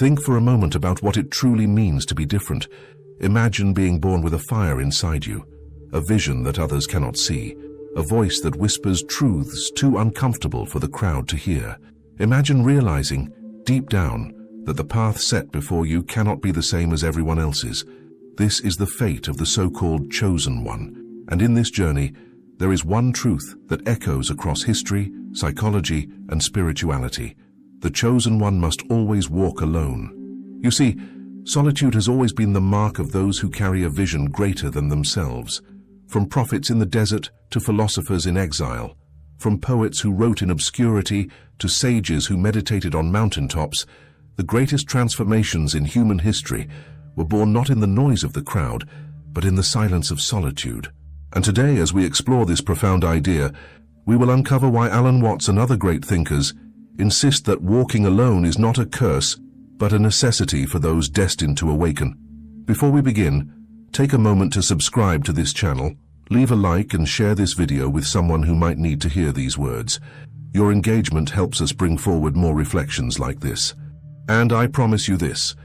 Think for a moment about what it truly means to be different. Imagine being born with a fire inside you, a vision that others cannot see, a voice that whispers truths too uncomfortable for the crowd to hear. Imagine realizing, deep down, that the path set before you cannot be the same as everyone else's. This is the fate of the so-called chosen one. And in this journey, there is one truth that echoes across history, psychology, and spirituality. The chosen one must always walk alone. You see, solitude has always been the mark of those who carry a vision greater than themselves. From prophets in the desert to philosophers in exile, from poets who wrote in obscurity to sages who meditated on mountaintops, the greatest transformations in human history were born not in the noise of the crowd, but in the silence of solitude. And today, as we explore this profound idea, we will uncover why Alan Watts and other great thinkers insist that walking alone is not a curse, but a necessity for those destined to awaken. Before we begin, take a moment to subscribe to this channel, leave a like and share this video with someone who might need to hear these words. Your engagement helps us bring forward more reflections like this. And I promise you this,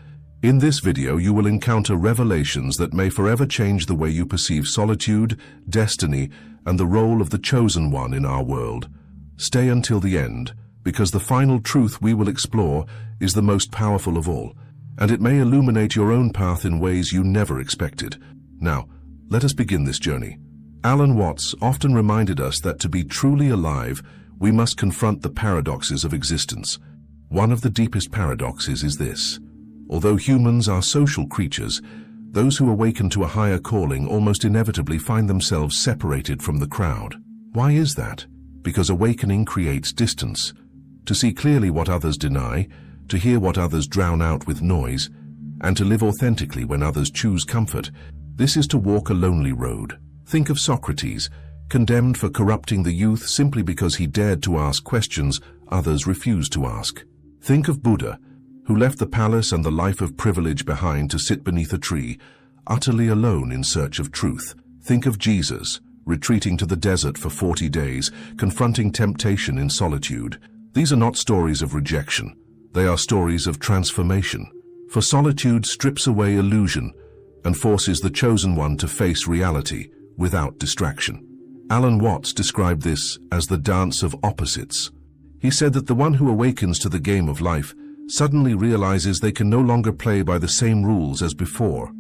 in this video you will encounter revelations that may forever change the way you perceive solitude, destiny, and the role of the chosen one in our world. Stay until the end, because the final truth we will explore is the most powerful of all, and it may illuminate your own path in ways you never expected. Now, let us begin this journey. Alan Watts often reminded us that to be truly alive, we must confront the paradoxes of existence. One of the deepest paradoxes is this. Although humans are social creatures, those who awaken to a higher calling almost inevitably find themselves separated from the crowd. Why is that? Because awakening creates distance. To see clearly what others deny, to hear what others drown out with noise, and to live authentically when others choose comfort, this is to walk a lonely road. Think of Socrates, condemned for corrupting the youth simply because he dared to ask questions others refused to ask. Think of Buddha, who left the palace and the life of privilege behind to sit beneath a tree, utterly alone in search of truth. Think of Jesus, retreating to the desert for 40 days, confronting temptation in solitude. These are not stories of rejection. They are stories of transformation. For solitude strips away illusion and forces the chosen one to face reality without distraction. Alan Watts described this as the dance of opposites. He said that the one who awakens to the game of life suddenly realizes they can no longer play by the same rules as before.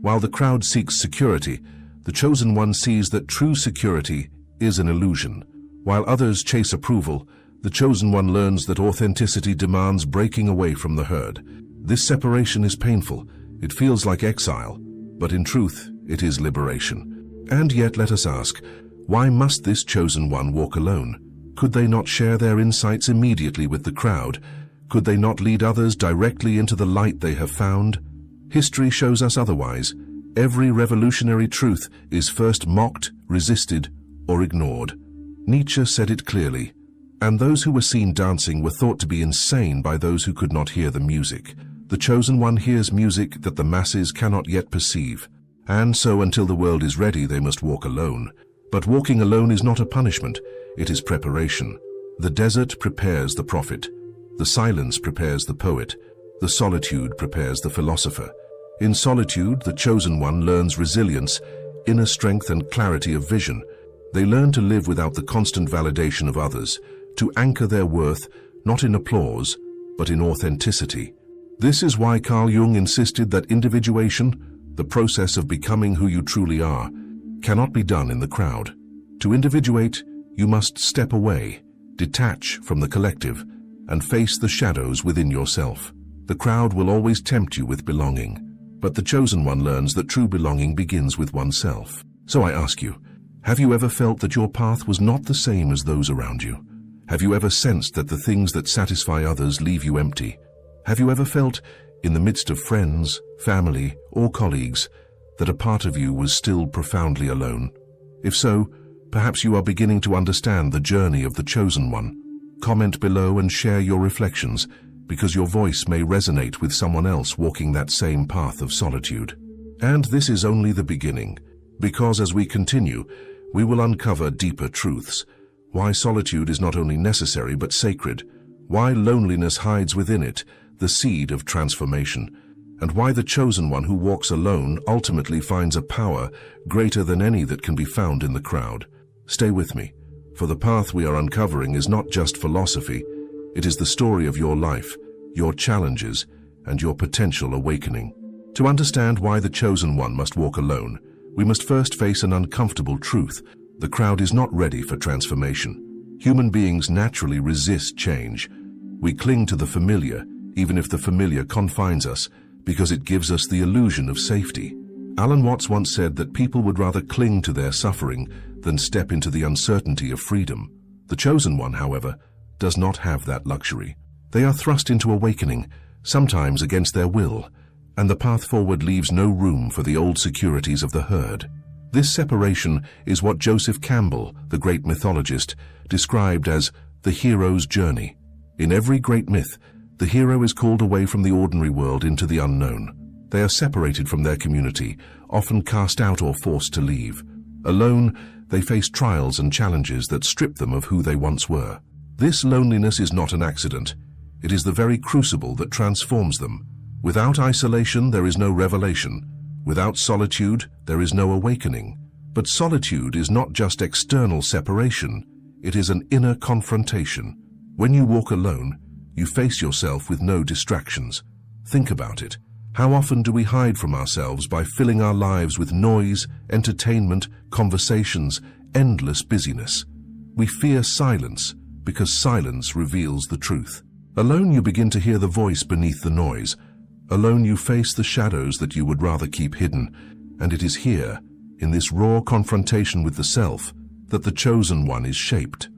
While the crowd seeks security, the chosen one sees that true security is an illusion. While others chase approval, the chosen one learns that authenticity demands breaking away from the herd. This separation is painful. It feels like exile, but in truth, it is liberation. And yet let us ask, why must this chosen one walk alone? Could they not share their insights immediately with the crowd? Could they not lead others directly into the light they have found? History shows us otherwise. Every revolutionary truth is first mocked, resisted, or ignored. Nietzsche said it clearly, and those who were seen dancing were thought to be insane by those who could not hear the music. The chosen one hears music that the masses cannot yet perceive, and so until the world is ready they must walk alone. But walking alone is not a punishment, it is preparation. The desert prepares the prophet. The silence prepares the poet. The solitude prepares the philosopher. In solitude, the chosen one learns resilience, inner strength and clarity of vision. They learn to live without the constant validation of others, to anchor their worth not in applause, but in authenticity. This is why Carl Jung insisted that individuation, the process of becoming who you truly are, cannot be done in the crowd. To individuate, you must step away, detach from the collective, and face the shadows within yourself. The crowd will always tempt you with belonging, but the chosen one learns that true belonging begins with oneself. So I ask you, have you ever felt that your path was not the same as those around you? Have you ever sensed that the things that satisfy others leave you empty? Have you ever felt, in the midst of friends, family, or colleagues, that a part of you was still profoundly alone? If so, perhaps you are beginning to understand the journey of the chosen one. Comment below and share your reflections, because your voice may resonate with someone else walking that same path of solitude. And this is only the beginning, because as we continue, we will uncover deeper truths. Why solitude is not only necessary but sacred, why loneliness hides within it, the seed of transformation, and why the chosen one who walks alone ultimately finds a power greater than any that can be found in the crowd. Stay with me, for the path we are uncovering is not just philosophy, it is the story of your life, your challenges, and your potential awakening. To understand why the chosen one must walk alone, we must first face an uncomfortable truth. The crowd is not ready for transformation. Human beings naturally resist change. We cling to the familiar, even if the familiar confines us, because it gives us the illusion of safety. Alan Watts once said that people would rather cling to their suffering than step into the uncertainty of freedom. The chosen one, however, does not have that luxury. They are thrust into awakening, sometimes against their will, and the path forward leaves no room for the old securities of the herd. This separation is what Joseph Campbell, the great mythologist, described as the hero's journey. In every great myth, the hero is called away from the ordinary world into the unknown. They are separated from their community, often cast out or forced to leave. Alone, they face trials and challenges that strip them of who they once were. This loneliness is not an accident. It is the very crucible that transforms them. Without isolation, there is no revelation. Without solitude, there is no awakening. But solitude is not just external separation. It is an inner confrontation. When you walk alone, you face yourself with no distractions. Think about it. How often do we hide from ourselves by filling our lives with noise, entertainment, conversations, endless busyness? We fear silence because silence reveals the truth. Alone you begin to hear the voice beneath the noise. Alone you face the shadows that you would rather keep hidden. And it is here, in this raw confrontation with the self, that the chosen one is shaped.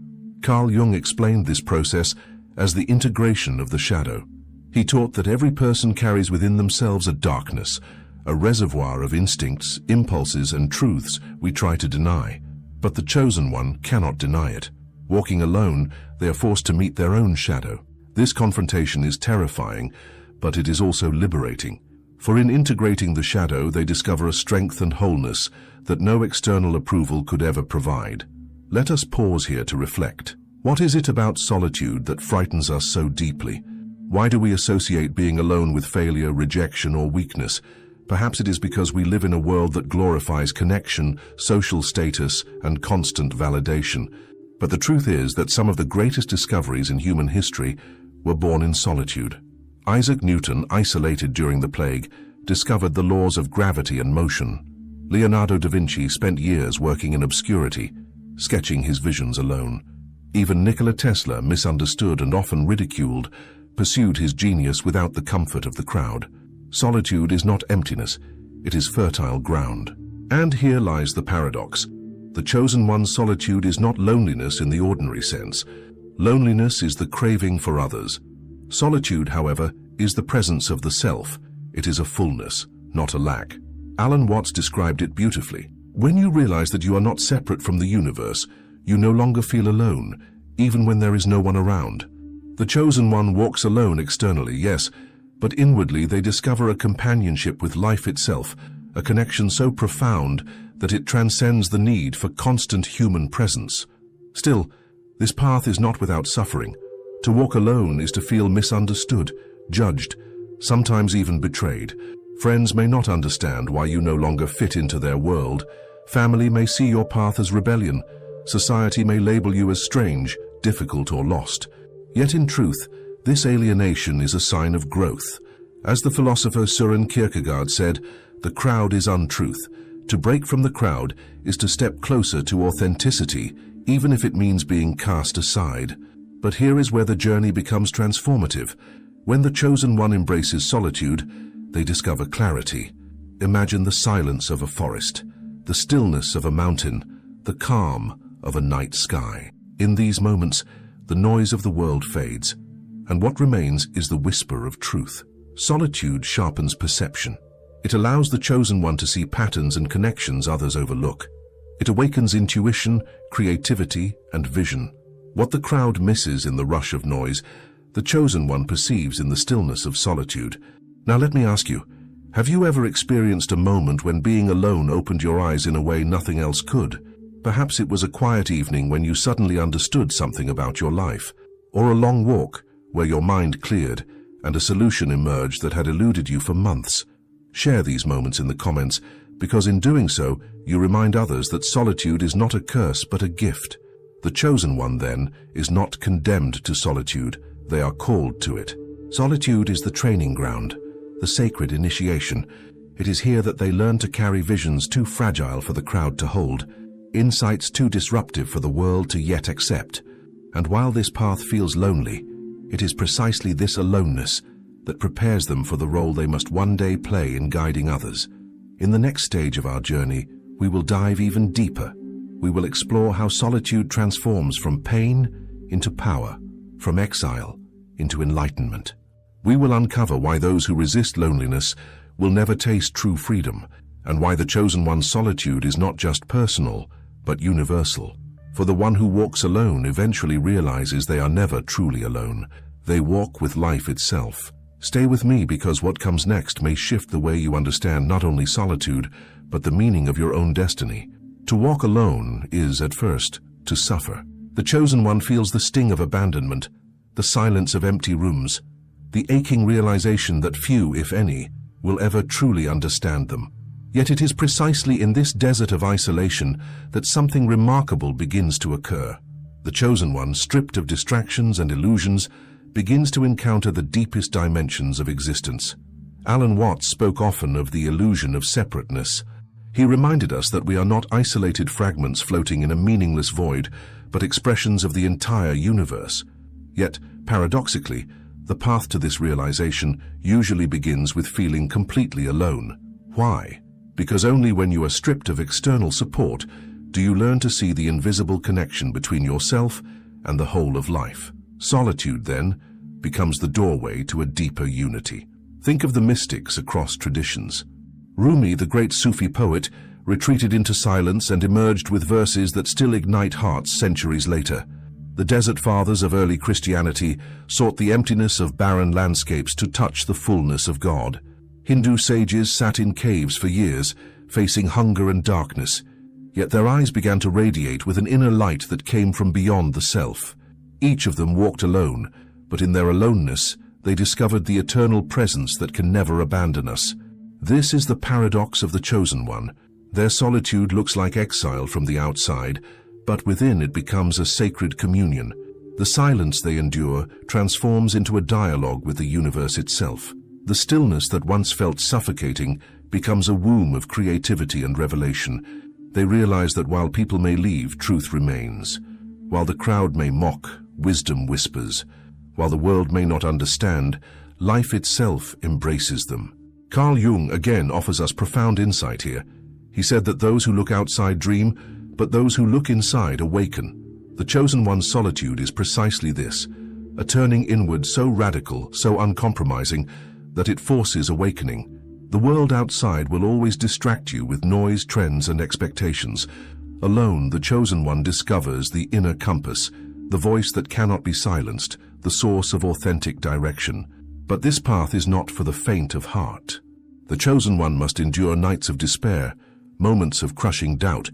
Carl Jung explained this process as the integration of the shadow. He taught that every person carries within themselves a darkness, a reservoir of instincts, impulses, and truths we try to deny. But the chosen one cannot deny it. Walking alone, they are forced to meet their own shadow. This confrontation is terrifying, but it is also liberating. For in integrating the shadow, they discover a strength and wholeness that no external approval could ever provide. Let us pause here to reflect. What is it about solitude that frightens us so deeply? Why do we associate being alone with failure, rejection, or weakness? Perhaps it is because we live in a world that glorifies connection, social status, and constant validation. But the truth is that some of the greatest discoveries in human history were born in solitude. Isaac Newton, isolated during the plague, discovered the laws of gravity and motion. Leonardo da Vinci spent years working in obscurity, sketching his visions alone. Even Nikola Tesla, misunderstood and often ridiculed, pursued his genius without the comfort of the crowd. Solitude is not emptiness, it is fertile ground. And here lies the paradox. The chosen one's solitude is not loneliness in the ordinary sense. Loneliness is the craving for others. Solitude, however, is the presence of the self. It is a fullness, not a lack. Alan Watts described it beautifully. When you realize that you are not separate from the universe, you no longer feel alone, even when there is no one around. The chosen one walks alone externally, yes, but inwardly they discover a companionship with life itself, a connection so profound that it transcends the need for constant human presence. Still, this path is not without suffering. To walk alone is to feel misunderstood, judged, sometimes even betrayed. Friends may not understand why you no longer fit into their world. Family may see your path as rebellion. Society may label you as strange, difficult, or lost. Yet in truth, this alienation is a sign of growth. As the philosopher Søren Kierkegaard said, the crowd is untruth. To break from the crowd is to step closer to authenticity, even if it means being cast aside. But here is where the journey becomes transformative. When the chosen one embraces solitude, they discover clarity. Imagine the silence of a forest, the stillness of a mountain, the calm of a night sky. In these moments, the noise of the world fades, and what remains is the whisper of truth. Solitude sharpens perception. It allows the chosen one to see patterns and connections others overlook. It awakens intuition, creativity, and vision. What the crowd misses in the rush of noise, the chosen one perceives in the stillness of solitude. Now let me ask you, have you ever experienced a moment when being alone opened your eyes in a way nothing else could? Perhaps it was a quiet evening when you suddenly understood something about your life, or a long walk where your mind cleared and a solution emerged that had eluded you for months. Share these moments in the comments, because in doing so, you remind others that solitude is not a curse but a gift. The chosen one, then, is not condemned to solitude, they are called to it. Solitude is the training ground, the sacred initiation. It is here that they learn to carry visions too fragile for the crowd to hold, insights too disruptive for the world to yet accept. And while this path feels lonely, it is precisely this aloneness that prepares them for the role they must one day play in guiding others. In the next stage of our journey, we will dive even deeper. We will explore how solitude transforms from pain into power, from exile into enlightenment. We will uncover why those who resist loneliness will never taste true freedom, and why the chosen one's solitude is not just personal, but universal. For the one who walks alone eventually realizes they are never truly alone. They walk with life itself. Stay with me, because what comes next may shift the way you understand not only solitude, but the meaning of your own destiny. To walk alone is, at first, to suffer. The chosen one feels the sting of abandonment, the silence of empty rooms, the aching realization that few, if any, will ever truly understand them. Yet it is precisely in this desert of isolation that something remarkable begins to occur. The chosen one, stripped of distractions and illusions, begins to encounter the deepest dimensions of existence. Alan Watts spoke often of the illusion of separateness. He reminded us that we are not isolated fragments floating in a meaningless void, but expressions of the entire universe. Yet, paradoxically, the path to this realization usually begins with feeling completely alone. Why? Because only when you are stripped of external support do you learn to see the invisible connection between yourself and the whole of life. Solitude, then, becomes the doorway to a deeper unity. Think of the mystics across traditions. Rumi, the great Sufi poet, retreated into silence and emerged with verses that still ignite hearts centuries later. The Desert Fathers of early Christianity sought the emptiness of barren landscapes to touch the fullness of God. Hindu sages sat in caves for years, facing hunger and darkness, yet their eyes began to radiate with an inner light that came from beyond the self. Each of them walked alone, but in their aloneness, they discovered the eternal presence that can never abandon us. This is the paradox of the chosen one. Their solitude looks like exile from the outside, but within it becomes a sacred communion. The silence they endure transforms into a dialogue with the universe itself. The stillness that once felt suffocating becomes a womb of creativity and revelation. They realize that while people may leave, truth remains. While the crowd may mock, wisdom whispers. While the world may not understand, life itself embraces them. Carl Jung again offers us profound insight here. He said that those who look outside dream, but those who look inside awaken. The chosen one's solitude is precisely this, a turning inward so radical, so uncompromising, that it forces awakening. The world outside will always distract you with noise, trends, and expectations. Alone, the chosen one discovers the inner compass, the voice that cannot be silenced, the source of authentic direction. But this path is not for the faint of heart. The chosen one must endure nights of despair, moments of crushing doubt,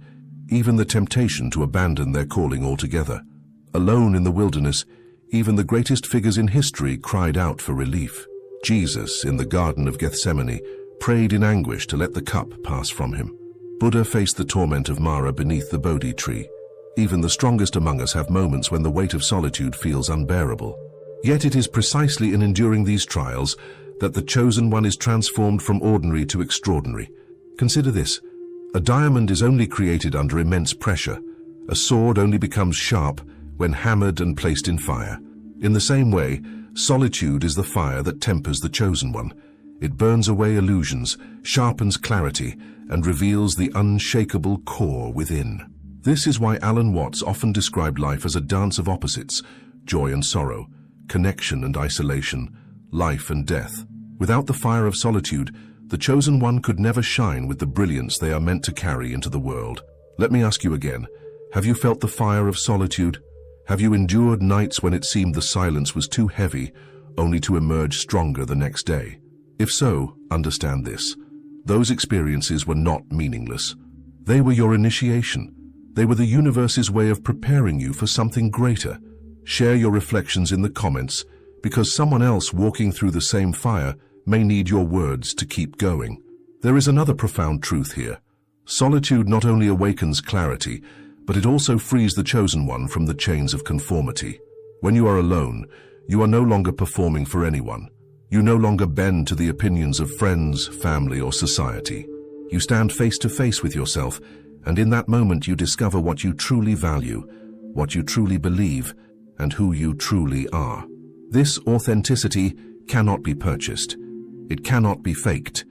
even the temptation to abandon their calling altogether. Alone in the wilderness, even the greatest figures in history cried out for relief. Jesus, in the Garden of Gethsemane, prayed in anguish to let the cup pass from him. Buddha faced the torment of Mara beneath the Bodhi tree. Even the strongest among us have moments when the weight of solitude feels unbearable. Yet it is precisely in enduring these trials that the chosen one is transformed from ordinary to extraordinary. Consider this. A diamond is only created under immense pressure. A sword only becomes sharp when hammered and placed in fire. In the same way, solitude is the fire that tempers the chosen one. It burns away illusions, sharpens clarity, and reveals the unshakable core within. This is why Alan Watts often described life as a dance of opposites, joy and sorrow, connection and isolation, life and death. Without the fire of solitude, the chosen one could never shine with the brilliance they are meant to carry into the world. Let me ask you again, have you felt the fire of solitude? Have you endured nights when it seemed the silence was too heavy, only to emerge stronger the next day? If so, understand this. Those experiences were not meaningless. They were your initiation. They were the universe's way of preparing you for something greater. Share your reflections in the comments, because someone else walking through the same fire may need your words to keep going. There is another profound truth here. Solitude not only awakens clarity, but it also frees the chosen one from the chains of conformity. When you are alone, you are no longer performing for anyone. You no longer bend to the opinions of friends, family, or society. You stand face to face with yourself, and in that moment you discover what you truly value, what you truly believe, and who you truly are. This authenticity cannot be purchased. It cannot be faked.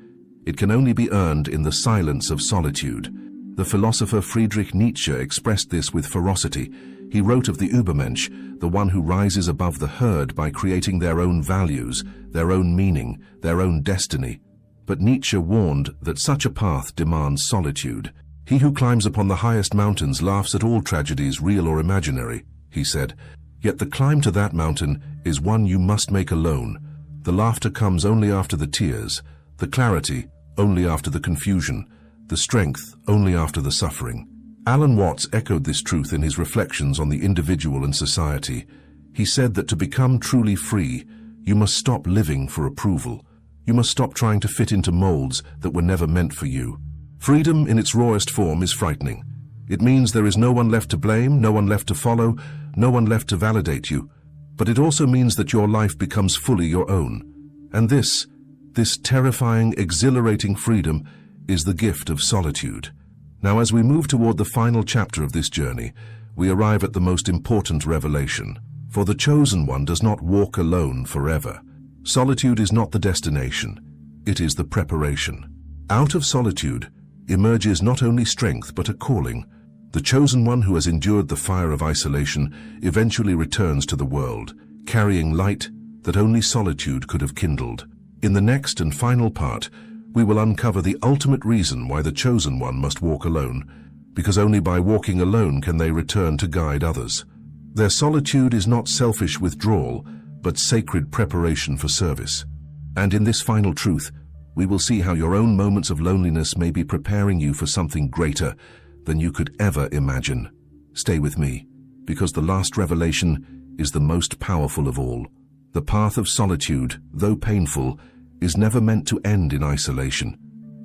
It can only be earned in the silence of solitude. The philosopher Friedrich Nietzsche expressed this with ferocity. He wrote of the Übermensch, the one who rises above the herd by creating their own values, their own meaning, their own destiny. But Nietzsche warned that such a path demands solitude. He who climbs upon the highest mountains laughs at all tragedies, real or imaginary, he said. Yet the climb to that mountain is one you must make alone. The laughter comes only after the tears, the clarity only after the confusion, the strength only after the suffering. Alan Watts echoed this truth in his reflections on the individual and society. He said that to become truly free, you must stop living for approval. You must stop trying to fit into molds that were never meant for you. Freedom in its rawest form is frightening. It means there is no one left to blame, no one left to follow, no one left to validate you. But it also means that your life becomes fully your own. And this terrifying, exhilarating freedom is the gift of solitude. Now, as we move toward the final chapter of this journey, we arrive at the most important revelation. For the chosen one does not walk alone forever. Solitude is not the destination, it is the preparation. Out of solitude emerges not only strength but a calling. The chosen one who has endured the fire of isolation eventually returns to the world, carrying light that only solitude could have kindled. In the next and final part, we will uncover the ultimate reason why the chosen one must walk alone, because only by walking alone can they return to guide others. Their solitude is not selfish withdrawal, but sacred preparation for service. And in this final truth, we will see how your own moments of loneliness may be preparing you for something greater than you could ever imagine. Stay with me, because the last revelation is the most powerful of all. The path of solitude, though painful, is never meant to end in isolation.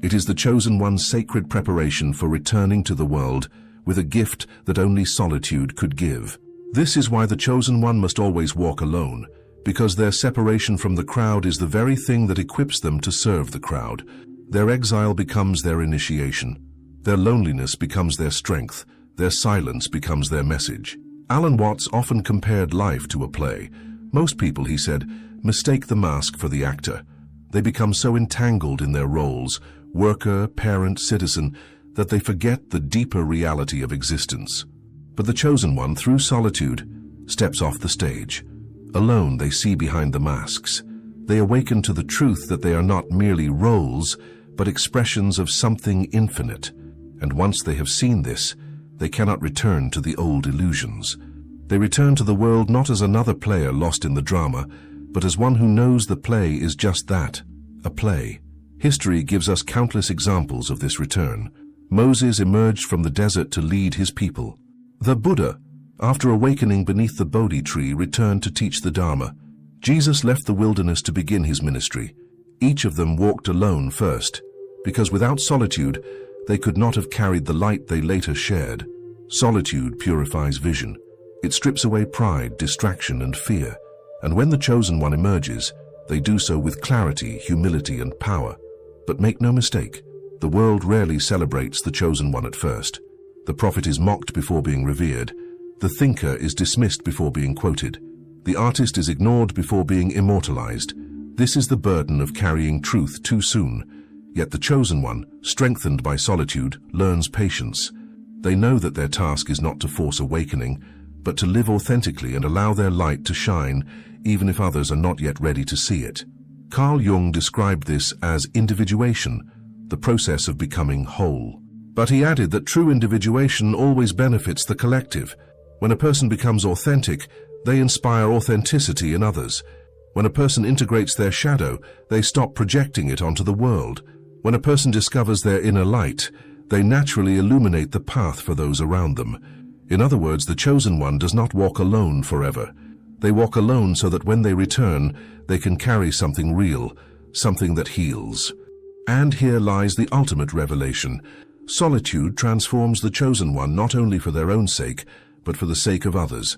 It is the chosen one's sacred preparation for returning to the world with a gift that only solitude could give. This is why the chosen one must always walk alone, because their separation from the crowd is the very thing that equips them to serve the crowd. Their exile becomes their initiation. Their loneliness becomes their strength. Their silence becomes their message. Alan Watts often compared life to a play. Most people, he said, mistake the mask for the actor. They become so entangled in their roles, worker, parent, citizen, that they forget the deeper reality of existence. But the chosen one, through solitude, steps off the stage. Alone, they see behind the masks. They awaken to the truth that they are not merely roles, but expressions of something infinite. And once they have seen this, they cannot return to the old illusions. They return to the world not as another player lost in the drama, but as one who knows the play is just that, a play. History gives us countless examples of this return. Moses emerged from the desert to lead his people. The Buddha, after awakening beneath the Bodhi tree, returned to teach the Dharma. Jesus left the wilderness to begin his ministry. Each of them walked alone first, because without solitude, they could not have carried the light they later shared. Solitude purifies vision. It strips away pride, distraction, and fear. And when the chosen one emerges, they do so with clarity, humility, and power. But make no mistake, the world rarely celebrates the chosen one at first. The prophet is mocked before being revered. The thinker is dismissed before being quoted. The artist is ignored before being immortalized. This is the burden of carrying truth too soon. Yet the chosen one, strengthened by solitude, learns patience. They know that their task is not to force awakening, but to live authentically and allow their light to shine, even if others are not yet ready to see it. Carl Jung described this as individuation, the process of becoming whole. But he added that true individuation always benefits the collective. When a person becomes authentic, they inspire authenticity in others. When a person integrates their shadow, they stop projecting it onto the world. When a person discovers their inner light, they naturally illuminate the path for those around them. In other words, the chosen one does not walk alone forever. They walk alone so that when they return, they can carry something real, something that heals. And here lies the ultimate revelation. Solitude transforms the chosen one not only for their own sake, but for the sake of others.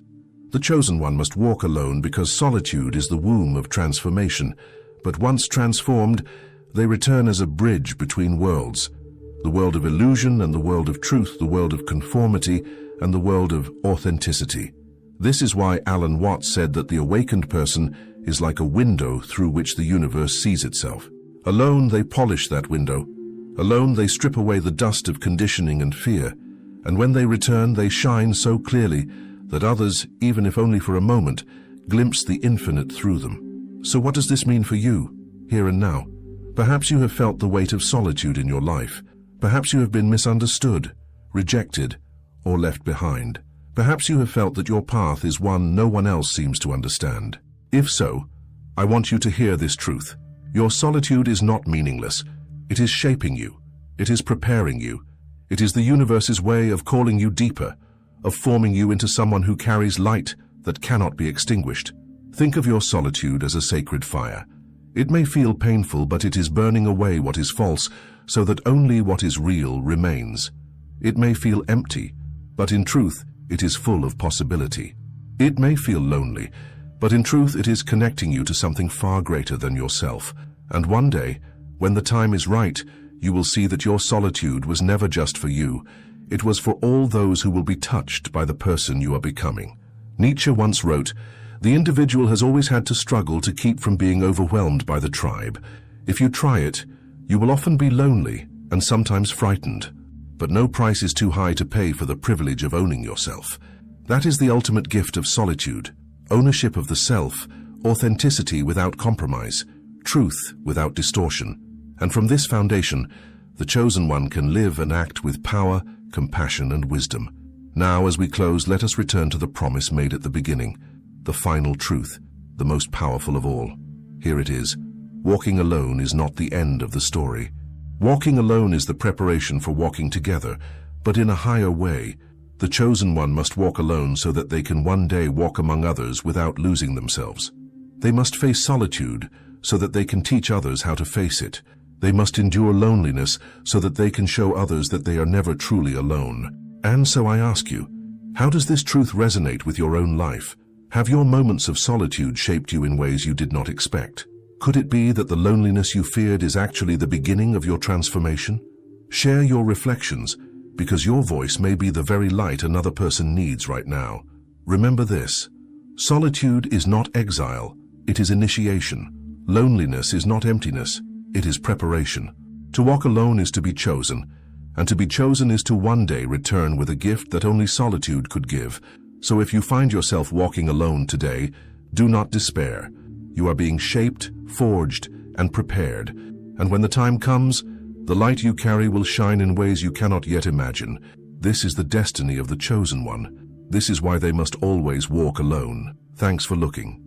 The chosen one must walk alone because solitude is the womb of transformation. But once transformed, they return as a bridge between worlds. The world of illusion and the world of truth, the world of conformity and the world of authenticity. This is why Alan Watts said that the awakened person is like a window through which the universe sees itself. Alone they polish that window. Alone they strip away the dust of conditioning and fear. And when they return, they shine so clearly that others, even if only for a moment, glimpse the infinite through them. So what does this mean for you, here and now? Perhaps you have felt the weight of solitude in your life. Perhaps you have been misunderstood, rejected, or left behind. Perhaps you have felt that your path is one no one else seems to understand. If so, I want you to hear this truth. Your solitude is not meaningless. It is shaping you. It is preparing you. It is the universe's way of calling you deeper, of forming you into someone who carries light that cannot be extinguished. Think of your solitude as a sacred fire. It may feel painful, but it is burning away what is false so that only what is real remains. It may feel empty, but in truth, it is full of possibility. It may feel lonely, but in truth it is connecting you to something far greater than yourself. And one day, when the time is right, you will see that your solitude was never just for you. It was for all those who will be touched by the person you are becoming. Nietzsche once wrote, "The individual has always had to struggle to keep from being overwhelmed by the tribe. If you try it, you will often be lonely and sometimes frightened. But no price is too high to pay for the privilege of owning yourself." That is the ultimate gift of solitude. Ownership of the self, authenticity without compromise, truth without distortion. And from this foundation, the chosen one can live and act with power, compassion, and wisdom. Now, as we close, let us return to the promise made at the beginning, the final truth, the most powerful of all. Here it is. Walking alone is not the end of the story. Walking alone is the preparation for walking together, but in a higher way. The chosen one must walk alone so that they can one day walk among others without losing themselves. They must face solitude so that they can teach others how to face it. They must endure loneliness so that they can show others that they are never truly alone. And so I ask you, how does this truth resonate with your own life? Have your moments of solitude shaped you in ways you did not expect? Could it be that the loneliness you feared is actually the beginning of your transformation? Share your reflections, because your voice may be the very light another person needs right now. Remember this: solitude is not exile, it is initiation. Loneliness is not emptiness, it is preparation. To walk alone is to be chosen, and to be chosen is to one day return with a gift that only solitude could give. So if you find yourself walking alone today, do not despair. You are being shaped, forged, and prepared. And when the time comes, the light you carry will shine in ways you cannot yet imagine. This is the destiny of the chosen one. This is why they must always walk alone. Thanks for looking.